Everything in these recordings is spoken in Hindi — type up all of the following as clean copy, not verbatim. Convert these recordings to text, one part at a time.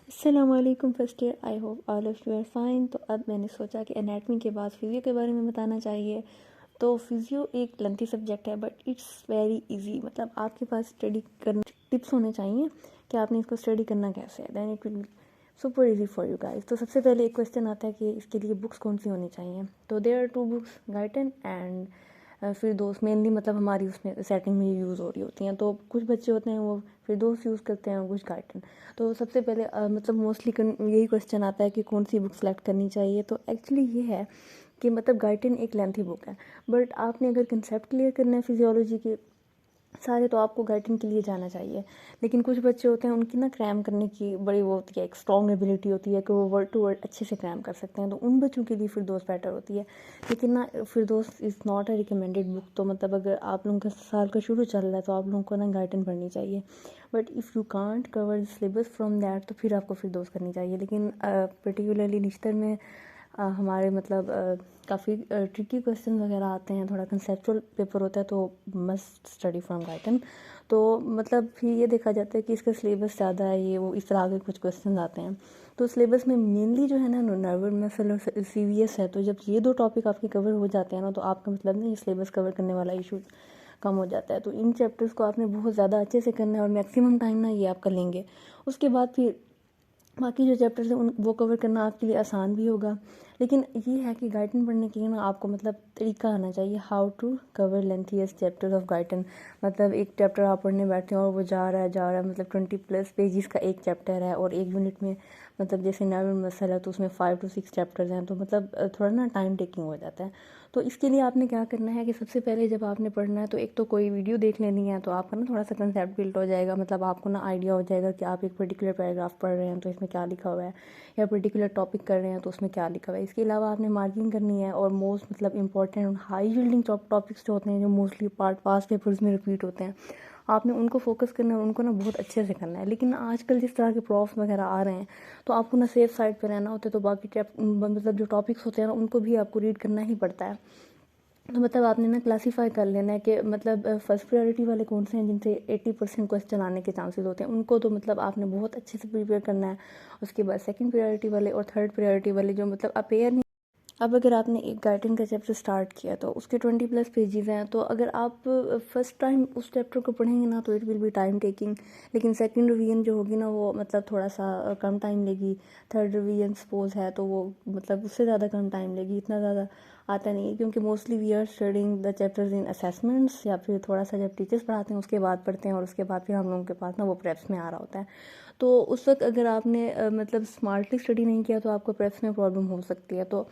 अस्सलाम वालेकुम first year, I hope all of you are fine. तो अब मैंने सोचा कि एनाटमी के बाद फिज़ियो के बारे में बताना चाहिए। तो फिज़ियो एक लेंथी सब्जेक्ट है बट इट्स वेरी इजी। मतलब आपके पास स्टडी करने टिप्स होने चाहिए कि आपने इसको स्टडी करना कैसे है, then it will super easy for you guys. तो सबसे पहले एक क्वेश्चन आता है कि इसके लिए बुक्स कौन सी होनी चाहिए। तो there are 2 books, Guyton and फिर दोस्त मेनली मतलब हमारी उसमें सेटिंग में यूज़ हो रही होती हैं। तो कुछ बच्चे होते हैं वो फिर दोस्त यूज़ करते हैं और कुछ गाइटन। तो सबसे पहले मतलब मोस्टली यही क्वेश्चन आता है कि कौन सी बुक सेलेक्ट करनी चाहिए। तो एक्चुअली ये है कि मतलब गाइटन एक लेंथी बुक है, बट आपने अगर कंसेप्ट क्लियर करना है फिजियोलॉजी के सारे तो आपको गाइडन के लिए जाना चाहिए। लेकिन कुछ बच्चे होते हैं उनकी ना क्रैम करने की बड़ी वो होती है, एक स्ट्रॉन्ग एबिलिटी होती है कि वो वर्ड टू वर्ड अच्छे से क्रैम कर सकते हैं। तो उन बच्चों के लिए फिरदौस बेटर होती है। लेकिन ना Firdaus is not a recommended book. तो मतलब अगर आप लोगों का साल का शुरू चल रहा है तो आप लोगों को ना गाइडन पढ़नी चाहिए। But if you can't cover the syllabus from that तो फिर आपको फिरदौस करनी चाहिए। लेकिन पर्टिकुलरली निश्तर में हमारे मतलब काफ़ी ट्रिकी क्वेश्चन वगैरह आते हैं, थोड़ा कंसेप्चुअल पेपर होता है, तो मस्ट स्टडी फ्रॉम गाइडन। तो मतलब फिर ये देखा जाता है कि इसका सिलेबस ज़्यादा है, ये वो इस तरह के कुछ क्वेश्चन आते हैं। तो सिलेबस में मेनली जो है ना नर्वस मसल और CVS है। तो जब ये 2 टॉपिक आपके कवर हो जाते हैं ना तो आपका मतलब ना ये सिलेबस कवर करने वाला इशू कम हो जाता है। तो इन चैप्टर्स को आपने बहुत ज़्यादा अच्छे से करना है और मैक्सिमम टाइम ना ये आप कर लेंगे। उसके बाद फिर बाकी जो चैप्टर्स हैं उन वो कवर करना आपके लिए आसान भी होगा। लेकिन ये है कि गाइडन पढ़ने के लिए ना आपको मतलब तरीका आना चाहिए, how to cover lengthiest chapters of Guyton. मतलब एक चैप्टर आप पढ़ने बैठते हैं और वो जा रहा है मतलब 20+ पेजेस का एक चैप्टर है और एक यूनिट में मतलब जैसे नर्व मसल है तो उसमें 5 to 6 चैप्टर्स हैं। तो मतलब थोड़ा ना टाइम टेकिंग हो जाता है। तो इसके लिए आपने क्या करना है कि सबसे पहले जब आपने पढ़ना है तो एक तो कोई वीडियो देख लेनी है, तो आपका ना थोड़ा सा कंसेप्ट बिल्ड हो जाएगा। मतलब आपको ना आइडिया हो जाएगा कि आप एक पर्टिकुलर पैराग्राफ पढ़ रहे हैं तो इसमें क्या लिखा हुआ है, या पर्टिकुलर टॉपिक कर रहे हैं तो उसमें क्या लिखा हुआ है। इसके अलावा आपने मार्किंग करनी है और मोस्ट मतलब इंपॉर्टेंट हाई यील्डिंग टॉपिक्स जो होते हैं, जो मोस्टली पास्ट पेपर्स में रिपीट होते हैं, आपने उनको फोकस करना है, उनको ना बहुत अच्छे से करना है। लेकिन आजकल जिस तरह के प्रॉफ्स वगैरह आ रहे हैं तो आपको ना सेफ साइड पे रहना होता है। तो बाकी मतलब जो टॉपिक्स होते हैं ना उनको भी आपको रीड करना ही पड़ता है। तो मतलब आपने ना क्लासीफाई कर लेना है कि मतलब फर्स्ट प्रायोरिटी वाले कौन से हैं जिनसे 80% क्वेश्चन आने के चांसेस होते हैं, उनको तो मतलब आपने बहुत अच्छे से प्रिपेयर करना है। उसके बाद सेकंड प्रायोरिटी वाले और थर्ड प्रायोरिटी वाले जो मतलब अपेयर नहीं। अब अगर आपने एक गाइडन का चैप्टर स्टार्ट किया तो उसके 20+ पेजेस हैं, तो अगर आप फर्स्ट टाइम उस चैप्टर को पढ़ेंगे ना तो it will B time taking. लेकिन सेकंड रिवीजन जो होगी ना वो मतलब थोड़ा सा कम टाइम लेगी। थर्ड रिवीजन सपोज है तो वो मतलब उससे ज़्यादा कम टाइम लेगी, इतना ज़्यादा आता नहीं है। क्योंकि mostly we are studying the chapters in assessments, या फिर थोड़ा सा जब टीचर्स पढ़ाते हैं उसके बाद पढ़ते हैं और उसके बाद फिर हम लोगों के पास ना वो प्रेप्स में आ रहा होता है। तो उस वक्त अगर आपने मतलब स्मार्टली स्टडी नहीं किया तो आपको प्रेप्स में प्रॉब्लम हो सकती है। तो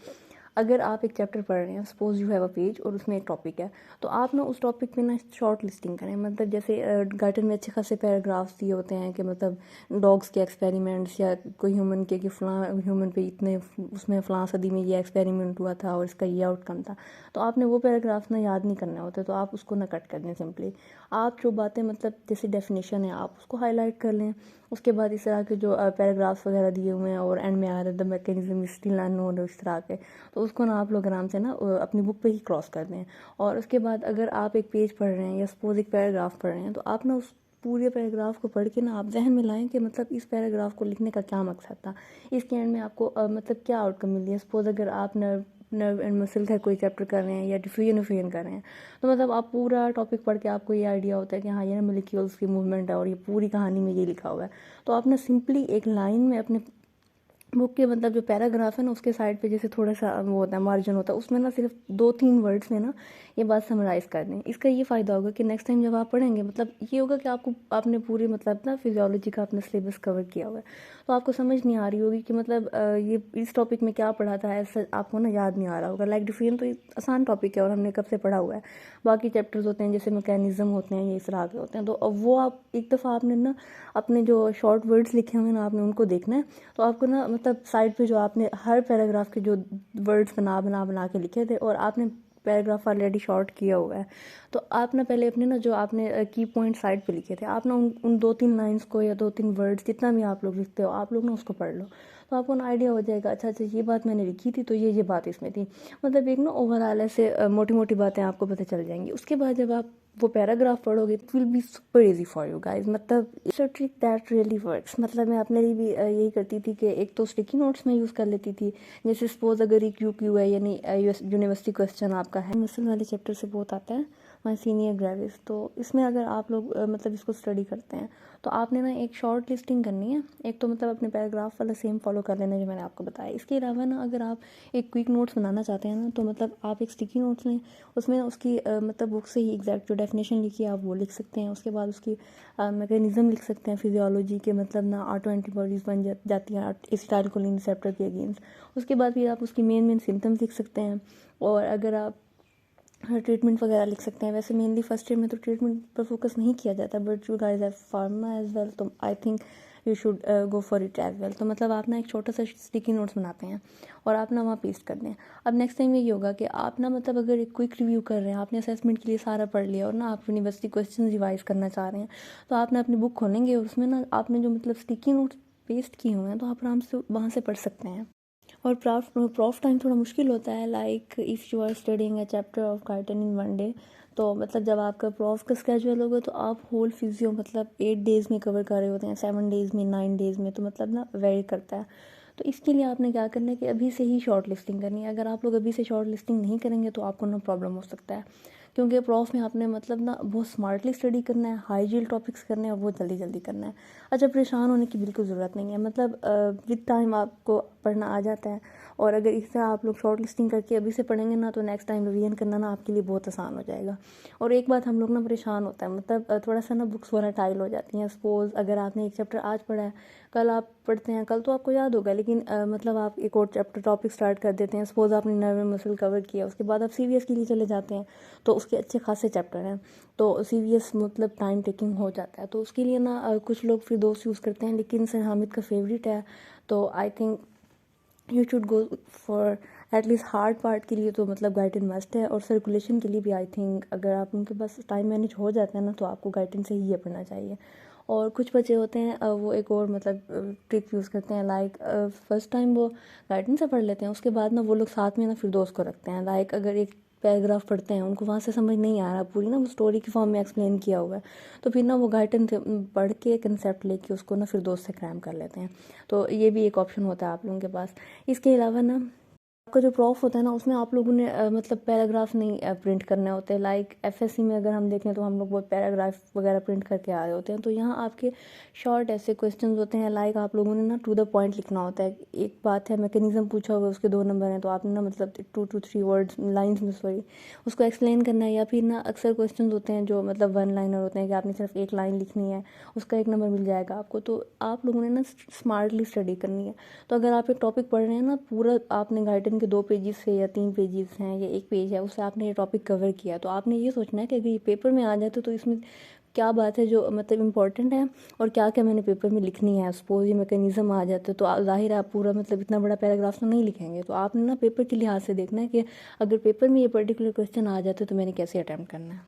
अगर आप एक चैप्टर पढ़ रहे हैं, suppose you have a page और उसमें एक टॉपिक है, तो आप ना उस टॉपिक पे ना शॉर्ट लिस्टिंग करें। मतलब जैसे गाइडन में अच्छे खासे पैराग्राफ्स दिए होते हैं कि मतलब डॉग्स के एक्सपेरिमेंट्स, या कोई ह्यूमन के कि फ़लाँ ह्यूमन पे इतने उसमें फ़लाँ सदी में ये एक्सपेरिमेंट हुआ था और इसका ये आउटकम था। तो आपने वो पैराग्राफ्स ना याद नहीं करना होता, तो आप उसको ना कट कर दें। सिंपली आप जो बातें मतलब जैसे डेफिनेशन है आप उसको हाईलाइट कर लें। उसके बाद इस तरह के जो पैराग्राफ्स वगैरह दिए हुए हैं और एंड में आ रहा है द मैकेनिज्म स्टिल अननोन इस तरह के, तो उसको ना आप लोग आराम से ना अपनी बुक पे ही क्रॉस कर दें। और उसके बाद अगर आप एक पेज पढ़ रहे हैं या सपोज एक पैराग्राफ पढ़ रहे हैं तो आप ना उस पूरे पैराग्राफ को पढ़ के ना आप जहन में लाएं कि मतलब इस पैराग्राफ को लिखने का क्या मकसद था, इसके एंड में आपको मतलब क्या आउटकम मिली है। सपोज अगर आप नर्व एंड मसल का कोई चैप्टर कर रहे हैं या डिफ्यूजन कर रहे हैं, तो मतलब आप पूरा टॉपिक पढ़ के आपको ये आइडिया होता है कि हाँ ये ना मोलिक्यूल्स की मूवमेंट है और ये पूरी कहानी में ये लिखा हुआ है। तो आप ना सिंपली एक लाइन में अपने बुक के मतलब जो पैराग्राफ है ना उसके साइड पे जैसे थोड़ा सा वो होता है मार्जिन होता है, उसमें ना सिर्फ 2-3 वर्ड्स में ना ये बात समराइज़ कर दें। इसका ये फ़ायदा होगा कि नेक्स्ट टाइम जब आप पढ़ेंगे मतलब ये होगा कि आपको आपने पूरी मतलब ना फिजियोलॉजी का अपना सिलेबस कवर किया हुआ है। तो आपको समझ नहीं आ रही होगी कि मतलब ये इस टॉपिक में क्या पढ़ा था, ऐसा आपको ना याद नहीं आ रहा होगा। लाइक डिफरेंट तो आसान टॉपिक है और हमने कब से पढ़ा हुआ है। बाकी चैप्टर्स होते हैं जैसे मैकेनिज्म होते हैं, ये इस तरह के होते हैं, तो अब वो आप एक दफ़ा आपने ना अपने जो शॉर्ट वर्ड्स लिखे हुए हैं ना आपने उनको देखना है। तो आपको ना मतलब साइड पे जो आपने हर पैराग्राफ के जो वर्ड्स बना के लिखे थे और आपने पैराग्राफ ऑलरेडी शॉर्ट किया हुआ है, तो आप ना पहले अपने ना जो आपने की पॉइंट साइड पे लिखे थे आप ना उन 2-3 लाइंस को या 2-3 वर्ड्स जितना भी आप लोग लिखते हो आप लोग ना उसको पढ़ लो। तो आपको ना आइडिया हो जाएगा, अच्छा अच्छा ये बात मैंने लिखी थी तो ये बात इसमें थी। मतलब एक ना ओवरऑल ऐसे मोटी मोटी बातें आपको पता चल जाएंगी। उसके बाद जब आप वो पैराग्राफ पढ़ोगे it will be super easy for you guys. मतलब it's a trick that really works. मतलब मैं अपने लिए भी यही करती थी कि एक तो स्टिकी नोट्स में यूज़ कर लेती थी। जैसे सपोज अगर ये क्यू है यानी यूनिवर्सिटी क्वेश्चन आपका है, मसल वाले चैप्टर से बहुत आता है माई सीनियर ग्रेविस, तो इसमें अगर आप लोग मतलब इसको स्टडी करते हैं तो आपने ना एक शॉर्ट लिस्टिंग करनी है। एक तो मतलब अपने पैराग्राफ वाला सेम फॉलो कर लेना जो मैंने आपको बताया। इसके अलावा ना अगर आप एक क्विक नोट्स बनाना चाहते हैं ना तो मतलब आप एक स्टिकी नोट्स लें, उसमें उसकी मतलब बुक से ही एग्जैक्ट जो डेफिनेशन लिखी है आप वो लिख सकते हैं। उसके बाद उसकी मैकेनिज्म लिख सकते हैं फिजियोलॉजी के, मतलब ना ऑटो एंटीबॉडीज़ बन जाती हैं एसिटाइलकोलिन रिसेप्टर के अगेंस्ट। उसके बाद फिर आप उसकी मेन सिम्टम्स लिख सकते हैं। और अगर आप ट्रीटमेंट वगैरह लिख सकते हैं। वैसे मेनली फर्स्ट ईयर में तो ट्रीटमेंट पर फोकस नहीं किया जाता, but you guys have pharma as well, तो I think you should go for it as well. तो मतलब आप ना एक छोटा सा स्टिकी नोट्स बनाते हैं और आप ना वहाँ पेस्ट कर दें। अब नेक्स्ट टाइम ये होगा कि आप ना मतलब अगर एक क्विक रिव्यू कर रहे हैं, आपने असेसमेंट के लिए सारा पढ़ लिया और ना आप यूनिवर्सिटी क्वेश्चन रिवाइज करना चाह रहे हैं, तो आप ना अपनी बुक खोलेंगे और उसमें ना आपने जो मतलब स्टिकी नोट्स पेस्ट किए हुए हैं तो आप आराम से वहाँ से पढ़ सकते हैं। और प्रॉफ टाइम थोड़ा मुश्किल होता है, like if you are studying a chapter of Guyton in 1 day, तो मतलब जब आपका प्रॉफ का स्केजुअल होगा तो आप होल फिजियो मतलब 8 डेज़ में कवर कर रहे होते हैं, 7 डेज़ में, 9 डेज़ में, तो मतलब ना वेरी करता है। तो इसके लिए आपने क्या करना है कि अभी से ही शॉर्ट लिस्टिंग करनी है। अगर आप लोग अभी से शॉर्ट लिस्टिंग नहीं करेंगे तो आपको ना प्रॉब्लम हो सकता है, क्योंकि प्रॉफ में आपने मतलब ना बहुत स्मार्टली स्टडी करना है, हाई जील टॉपिक्स करने हैं और बहुत जल्दी जल्दी करना है। अच्छा, परेशान होने की बिल्कुल ज़रूरत नहीं है। मतलब विद टाइम आपको पढ़ना आ जाता है। और अगर इस तरह आप लोग शॉर्ट लिस्टिंग करके अभी से पढ़ेंगे ना तो नेक्स्ट टाइम रिवीजन करना ना आपके लिए बहुत आसान हो जाएगा। और एक बात हम लोग ना परेशान होता है, मतलब थोड़ा सा ना बुक्स वोलेटाइल हो जाती हैं। सपोज अगर आपने एक चैप्टर आज पढ़ा है, कल आप पढ़ते हैं, कल तो आपको याद होगा, लेकिन मतलब आप एक और चैप्टर टॉपिक स्टार्ट कर देते हैं। सपोज आपने नर्व मसल कवर किया, उसके बाद आप सीवीएस के लिए चले जाते हैं तो उसके अच्छे खासे चैप्टर हैं, तो सीवीएस मतलब टाइम टेकिंग हो जाता है। तो उसके लिए ना कुछ लोग फिर दोस्त यूज़ करते हैं, लेकिन सर हामिद का फेवरेट है, तो I think you should go for at least hard part के लिए तो मतलब गाइडन मस्ट है। और सर्कुलेशन के लिए भी आई थिंक अगर आप उनके पास टाइम मैनेज हो जाता है ना तो आपको गाइडन से ही ये पढ़ना चाहिए। और कुछ बच्चे होते हैं वो एक और मतलब ट्रिक यूज़ करते हैं, लाइक फर्स्ट टाइम वो गाइडन से पढ़ लेते हैं, उसके बाद ना वो लोग साथ में ना फिर दोस्त को रखते हैं। लाइक अगर एक पैराग्राफ पढ़ते हैं, उनको वहाँ से समझ नहीं आ रहा पूरी ना, वो स्टोरी की फॉर्म में एक्सप्लेन किया हुआ है, तो फिर ना वो गाइडन से पढ़ के कंसेप्ट लेके उसको ना फिर दोस्त से क्रैम कर लेते हैं। तो ये भी एक ऑप्शन होता है आप लोगों के पास। इसके अलावा ना आपका जो प्रॉफ होता है ना उसमें आप लोगों ने मतलब पैराग्राफ नहीं प्रिंट करने होते हैं। लाइक एफएससी में अगर हम देखें तो हम लोग वो पैराग्राफ वगैरह प्रिंट करके आ रहे होते हैं, तो यहाँ आपके शॉर्ट ऐसे क्वेश्चंस होते हैं। लाइक आप लोगों ने ना टू द पॉइंट लिखना होता है। एक बात है मैकेनिज्म पूछा हुआ है, उसके 2 नंबर हैं, तो आपने ना मतलब 2 to 3 वर्ड्स लाइन्स में सॉरी उसको एक्सप्लेन करना है। या फिर ना अक्सर क्वेश्चन होते हैं जो मतलब 1 लाइनर होते हैं कि आपने सिर्फ एक लाइन लिखनी है, उसका 1 नंबर मिल जाएगा आपको। तो आप लोगों ने ना स्मार्टली स्टडी करनी है। तो अगर आप एक टॉपिक पढ़ रहे हैं ना, पूरा आपने गाइडन के 2 पेजेस से या 3 पेजेस हैं या 1 पेज है, उससे आपने ये टॉपिक कवर किया, तो आपने ये सोचना है कि अगर ये पेपर में आ जाता तो इसमें क्या बात है जो मतलब इम्पॉर्टेंट है और क्या क्या मैंने पेपर में लिखनी है। सपोज ये मैकेनिज्म आ जाता तो जाहिर है आप पूरा मतलब इतना बड़ा पैराग्राफ तो नहीं लिखेंगे। तो आपने ना पेपर के लिहाज से देखना है कि अगर पेपर में ये पर्टिकुलर क्वेश्चन आ जाते तो मैंने कैसे अटैम्प्ट करना है।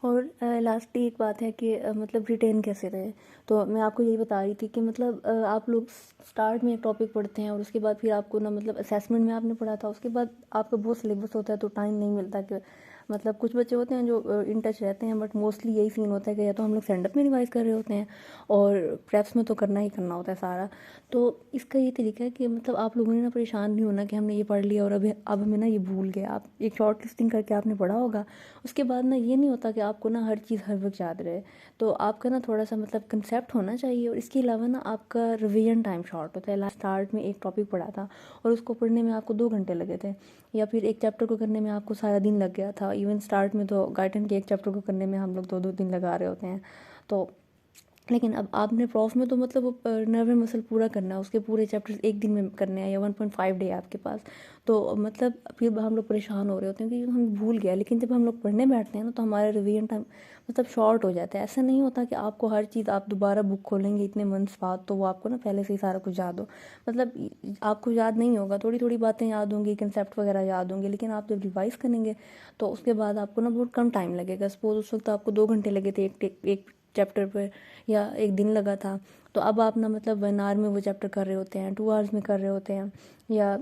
और लास्टली एक बात है कि मतलब रिटेन कैसे रहे। तो मैं आपको यही बता रही थी कि मतलब आप लोग स्टार्ट में एक टॉपिक पढ़ते हैं और उसके बाद फिर आपको ना मतलब असेसमेंट में आपने पढ़ा था, उसके बाद आपका बहुत सिलेबस होता है तो टाइम नहीं मिलता कि मतलब कुछ बच्चे होते हैं जो इन टच रहते हैं, बट मोस्टली यही सीन होता है कि या तो हम लोग सेंड अप में रिवाइज कर रहे होते हैं और प्रेप्स में तो करना ही करना होता है सारा। तो इसका ये तरीका है कि मतलब आप लोगों ने ना परेशान नहीं होना कि हमने ये पढ़ लिया और अब हमें ना ये भूल गए। आप एक शॉर्ट लिस्टिंग करके आपने पढ़ा होगा, उसके बाद ना ये नहीं होता कि आपको ना हर चीज़ हर वक्त याद रहे। तो आपका ना थोड़ा सा मतलब कंसेप्ट होना चाहिए। और इसके अलावा ना आपका रिवीजन टाइम शॉर्ट होता है। लास्ट स्टार्ट में एक टॉपिक पढ़ा था और उसको पढ़ने में आपको 2 घंटे लगे थे, या फिर एक चैप्टर को करने में आपको सारा दिन लग गया था। इवन स्टार्ट में तो गाइडन के एक चैप्टर को करने में हम लोग 2-2 दिन लगा रहे होते हैं। तो लेकिन अब आपने प्रॉफ में तो मतलब वो नर्व मसल पूरा करना है, उसके पूरे चैप्टर्स एक दिन में करने हैं या 1.5 डे है आपके पास। तो मतलब फिर हम लोग परेशान हो रहे होते हैं कि हम भूल गया। लेकिन जब हम लोग पढ़ने बैठते हैं ना तो हमारा रिवीजन टाइम मतलब शॉर्ट हो जाता है। ऐसा नहीं होता कि आपको हर चीज़ आप दोबारा बुक खोलेंगे इतने मंथ्स बाद तो वो आपको ना पहले से ही सारा कुछ याद हो। मतलब आपको याद नहीं होगा, थोड़ी थोड़ी बातें याद होंगी, कंसेप्ट वगैरह याद होंगे, लेकिन आप जब रिवाइज करेंगे तो उसके बाद आपको ना बहुत कम टाइम लगेगा। सपोज उस वक्त आपको 2 घंटे लगे थे एक चैप्टर पर या एक दिन लगा था, तो अब आप ना मतलब 1 आवर में वो चैप्टर कर रहे होते हैं, 2 आवर्स में कर रहे होते हैं, या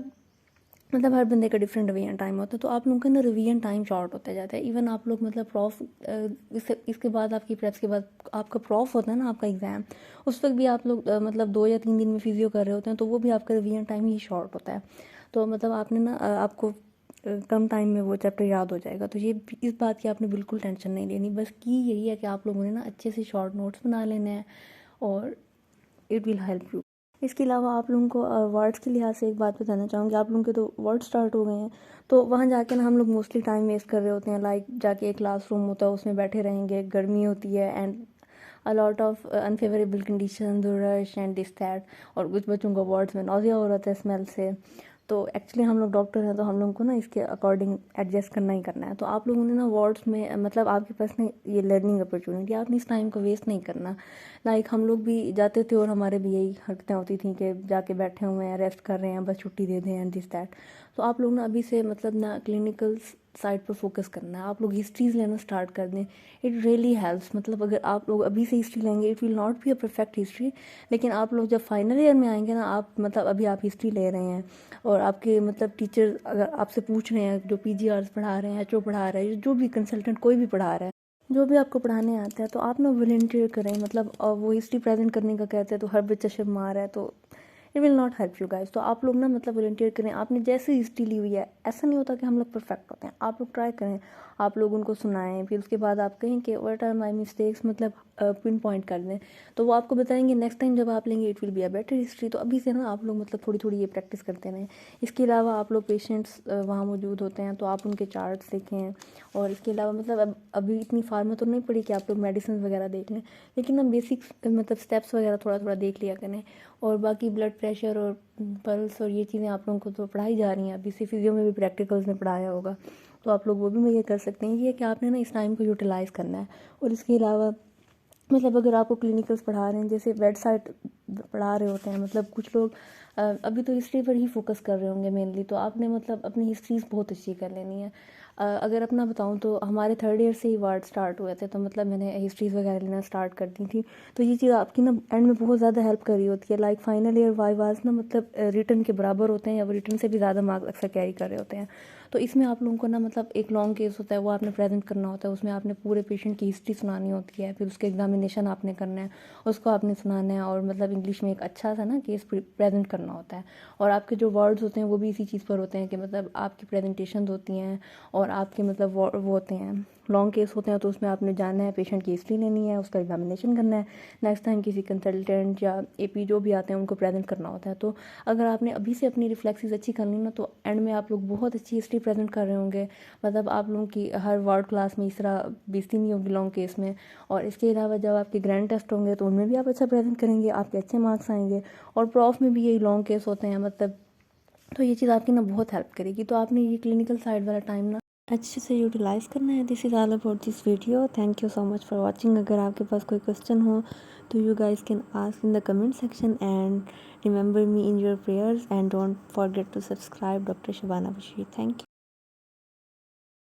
मतलब हर बंदे का डिफरेंट रिवीजन टाइम होता है, तो आप लोगों का ना रिवीजन टाइम शॉर्ट होता जाता है। इवन आप लोग मतलब इसके बाद आपकी प्रेप्स के बाद आपका प्रॉफ होता है ना, आपका एग्ज़ाम, उस वक्त भी आप लोग मतलब 2 या 3 दिन में फिजियो कर रहे होते हैं, तो वो भी आपका रिवीजन टाइम ही शॉर्ट होता है। तो मतलब आपने ना आपको कम टाइम में वो चैप्टर याद हो जाएगा। तो ये इस बात की आपने बिल्कुल टेंशन नहीं लेनी, बस की यही है कि आप लोगों ने ना अच्छे से शॉर्ट नोट्स बना लेने हैं और इट विल हेल्प यू। इसके अलावा आप लोगों को वर्ड्स के लिहाज से एक बात बताना चाहूँगी। आप लोगों के तो वर्ड स्टार्ट हो गए हैं, तो वहाँ जाके ना हम लोग मोस्टली टाइम वेस्ट कर रहे होते हैं। लाइक जाके एक क्लासरूम होता है, उसमें बैठे रहेंगे, गर्मी होती है and a lot of unfavourable condition, rush and this that, और कुछ बच्चों को वर्ड्स में नौजिया हो रहा है स्मेल से। तो एक्चुअली हम लोग डॉक्टर हैं, तो हम लोगों को ना इसके अकॉर्डिंग एडजस्ट करना ही करना है। तो आप लोगों ने ना वार्ड्स में मतलब आपके पास ना ये लर्निंग अपॉर्चुनिटी, आपने इस टाइम को वेस्ट नहीं करना। लाइक हम लोग भी जाते थे और हमारे भी यही हरकतें होती थी कि जाके बैठे हुए हैं, रेस्ट कर रहे हैं, बस छुट्टी दे दें एंड दिस दैट। तो आप लोग ना अभी से मतलब ना क्लिनिकल साइड पर फोकस करना है। आप लोग हिस्ट्रीज लेना स्टार्ट कर दें, इट रियली हेल्प्स। मतलब अगर आप लोग अभी से हिस्ट्री लेंगे, it will not be a perfect history, लेकिन आप लोग जब फाइनल ईयर में आएंगे ना, आप मतलब अभी आप हिस्ट्री ले रहे हैं और आपके मतलब टीचर अगर आपसे पूछ रहे हैं, जो PGRs पढ़ा रहे हैं, HO पढ़ा रहे हैं, जो भी कंसल्टेंट कोई भी पढ़ा रहा है, जो भी आपको पढ़ाने आता है, तो आप ना वॉलंटियर करें। मतलब वो हिस्ट्री प्रेजेंट करने का कहते हैं, तो हर बच्चा शर्मा आ रहा है, तो it will not help you guys. तो आप लोग ना मतलब वॉलंटियर करें। आपने जैसे हिस्ट्री ली हुई है, ऐसा नहीं होता कि हम लोग परफेक्ट होते हैं, आप लोग ट्राई करें, आप लोग उनको सुनाएं, फिर उसके बाद आप कहें कि व्हाट आर माय मिस्टेक्स, मतलब पिन पॉइंट कर दें, तो वो आपको बताएंगे। नेक्स्ट टाइम जब आप लेंगे, it will be a better history. तो अभी से ना आप लोग मतलब थोड़ी थोड़ी ये प्रैक्टिस करते रहें। इसके अलावा आप लोग पेशेंट्स वहाँ मौजूद होते हैं, तो आप उनके चार्ट्स देखें। और इसके अलावा मतलब अभी इतनी फार्मा तो नहीं पड़ी कि आप लोग मेडिसिन वगैरह देख लें, लेकिन ना बेसिक मतलब स्टेप्स वगैरह थोड़ा थोड़ा देख लिया करें। और बाकी ब्लड प्रेशर और पल्स और ये चीज़ें आप लोगों को तो पढ़ाई जा रही हैं, अभी से फिजियो में भी प्रैक्टिकल्स में पढ़ाया होगा, तो आप लोग वो भी मुझे कर सकते हैं। ये कि आपने ना इस टाइम को यूटिलाइज़ करना है। और इसके अलावा मतलब अगर आपको क्लिनिकल्स पढ़ा रहे हैं, जैसे वेब साइट पढ़ा रहे होते हैं, मतलब कुछ लोग अभी तो हिस्ट्री पर ही फोकस कर रहे होंगे मेनली, तो आपने मतलब अपनी हिस्ट्रीज बहुत अच्छी कर लेनी है। अगर अपना बताऊं तो हमारे 3rd ईयर से ही वार्ड स्टार्ट हुए थे, तो मतलब मैंने हिस्ट्रीज़ वगैरह लेना स्टार्ट कर दी थी। तो ये चीज़ आपकी ना एंड में बहुत ज़्यादा हेल्प कर रही होती है। लाइक फाइनल ईयर वाइवाज ना मतलब रिटर्न के बराबर होते हैं, या रिटर्न से भी ज़्यादा मार्क्स अक्सर कैरी कर रहे होते हैं। तो इसमें आप लोगों को ना मतलब एक लॉन्ग केस होता है, वो आपने प्रेजेंट करना होता है, उसमें आपने पूरे पेशेंट की हिस्ट्री सुनानी होती है, फिर उसके एग्जामिनेशन आपने करना है, उसको आपने सुनाना है, और मतलब इंग्लिश में एक अच्छा सा ना केस प्रेजेंट करना होता है। और आपके जो वर्ड्स होते हैं वो भी इसी चीज़ पर होते हैं कि मतलब आपकी प्रेजेंटेशन होती हैं, और आपके मतलब वो होते हैं लॉन्ग केस होते हैं, तो उसमें आपने जानना है, पेशेंट की हिस्ट्री लेनी है, उसका एग्जामिनेशन करना है, नेक्स्ट टाइम किसी कंसल्टेंट या AP जो भी आते हैं उनको प्रेजेंट करना होता है। तो अगर आपने अभी से अपनी रिफ्लेक्सेस अच्छी कर ली ना, तो एंड में आप लोग बहुत अच्छी हिस्ट्री प्रेजेंट कर रहे होंगे। मतलब आप लोगों की हर वार्ड क्लास में इस तरह बेइज्जती नहीं होगी लॉन्ग केस में। और इसके अलावा जब आपके ग्रैंड टेस्ट होंगे, तो उनमें भी आप अच्छा प्रेजेंट करेंगे, आपके अच्छे मार्क्स आएंगे। और प्रॉफ में भी यही लॉन्ग केस होते हैं मतलब, तो ये चीज़ आपकी ना बहुत हेल्प करेगी। तो आपने ये क्लिनिकल साइड वाला टाइम ना अच्छे से यूटिलाइज़ करना है। This is all about this video. Thank you so much for watching. अगर आपके पास कोई क्वेश्चन हो तो you guys can ask in the comment section, and remember me in your prayers, and don't forget to subscribe doctor Shabana Bashir. Thank you.